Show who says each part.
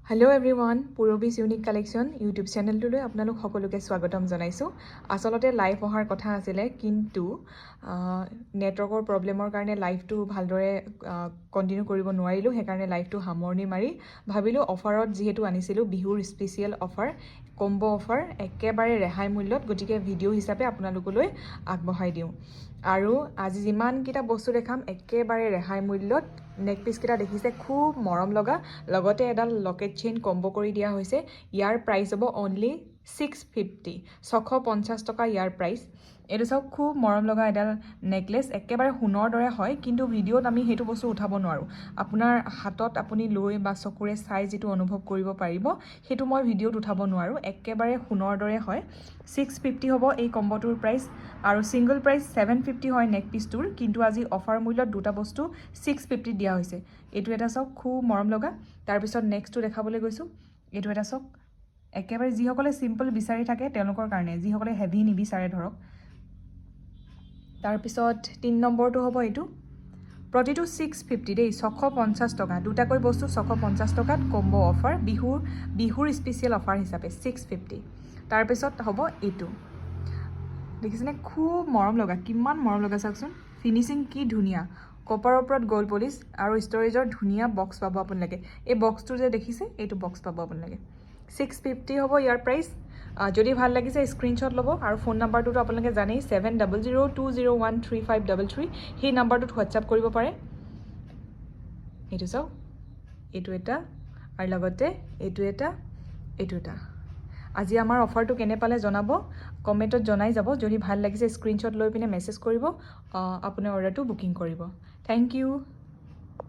Speaker 1: Hello' everyone, পুৰবীজ unique collection YouTube চেনেলটোলৈ আপোনালোক সকলোকে স্বাগতম জনাইছোঁ। আচলতে লাইভ অহাৰ কথা আছিলে, কিন্তু নেটৱৰ্কৰ প্ৰব্লেমৰ কাৰণে লাইভটো ভালদৰে কণ্টিনিউ কৰিব নোৱাৰিলোঁ। সেইকাৰণে লাইভটো সামৰণি মাৰি ভাবিলোঁ অফাৰত যিহেতু আনিছিলোঁ, বিহুৰ স্পেচিয়েল অফাৰ, কম্ব' অফাৰ, একেবাৰে ৰেহাই মূল্যত, গতিকে ভিডিঅ' হিচাপে আপোনালোকলৈ আগবঢ়াই দিওঁ। আৰু আজি যিমানকেইটা বস্তু দেখাম একেবাৰে ৰেহাই মূল্যত। নেক পিচকেইটা দেখিছে, খুব মৰম লগা, লগতে এডাল লকেট চেইন কম্ব' কৰি দিয়া হৈছে। ইয়াৰ প্ৰাইচ হ'ব অনলি 650, 650 টকা ইয়াৰ প্ৰাইচ। এইটো চাওক, খুব মৰম লগা এডাল নেকলেছ, একেবাৰে সোণৰ দৰে হয়, কিন্তু ভিডিঅ'ত আমি সেইটো বস্তু উঠাব নোৱাৰোঁ। আপোনাৰ হাতত আপুনি লৈ বা চকুৰে চাই যিটো অনুভৱ কৰিব পাৰিব, সেইটো মই ভিডিঅ'ত উঠাব নোৱাৰোঁ। একেবাৰে সোণৰ দৰে হয়। 650 হ'ব এই কম্ব'টোৰ প্ৰাইচ, আৰু ছিংগল প্ৰাইচ 750 হয় নেক পিচটোৰ, কিন্তু আজি অফাৰ মূল্যত দুটা বস্তু 650 দিয়া হৈছে। এইটো এটা চাওক, খুব মৰম লগা। তাৰপিছত নেক্সটটো দেখাবলৈ গৈছোঁ, এইটো এটা চাওক, একেবাৰে যিসকলে চিম্পল বিচাৰি থাকে তেওঁলোকৰ কাৰণে, যিসকলে হেভি নিবিচাৰে ধৰক। তাৰপিছত 3 নম্বৰটো হ'ব এইটো, প্ৰতিটো 650 দেই, 650 টকা, দুটাকৈ বস্তু 650 টকাত কম্ব' অফাৰ, বিহুৰ স্পেচিয়েল অফাৰ হিচাপে 650। তাৰপিছত হ'ব এইটো, দেখিছেনে, খুব মৰম লগা, কিমান মৰম লগা চাওকচোন, ফিনিচিং কি ধুনীয়া, কপাৰৰ ওপৰত গ'ল্ড পলিচ আৰু ষ্ট'ৰেজৰ ধুনীয়া বক্স পাব আপোনালোকে। এই বক্সটো যে দেখিছে, এইটো বক্স পাব আপোনালোকে। 650 হ'ব ইয়াৰ প্ৰাইচ। যদি ভাল লাগিছে স্ক্ৰীনশ্বট ল'ব, আৰু ফোন নাম্বাৰটোতো আপোনালোকে জানেই, 7002013533, সেই নাম্বাৰটোত হোৱাটছআপ কৰিব পাৰে। এইটো চাওক, এইটো এটা, আৰু লগতে এইটো এটা, এইটো এটা। আজি আমাৰ অফাৰটো কেনে পালে জনাব, কমেণ্টত জনাই যাব। যদি ভাল লাগিছে স্ক্ৰীনশ্বট লৈ পিনে মেছেজ কৰিব, আপোনাৰ অৰ্ডাৰটো বুকিং কৰিব। Thank U.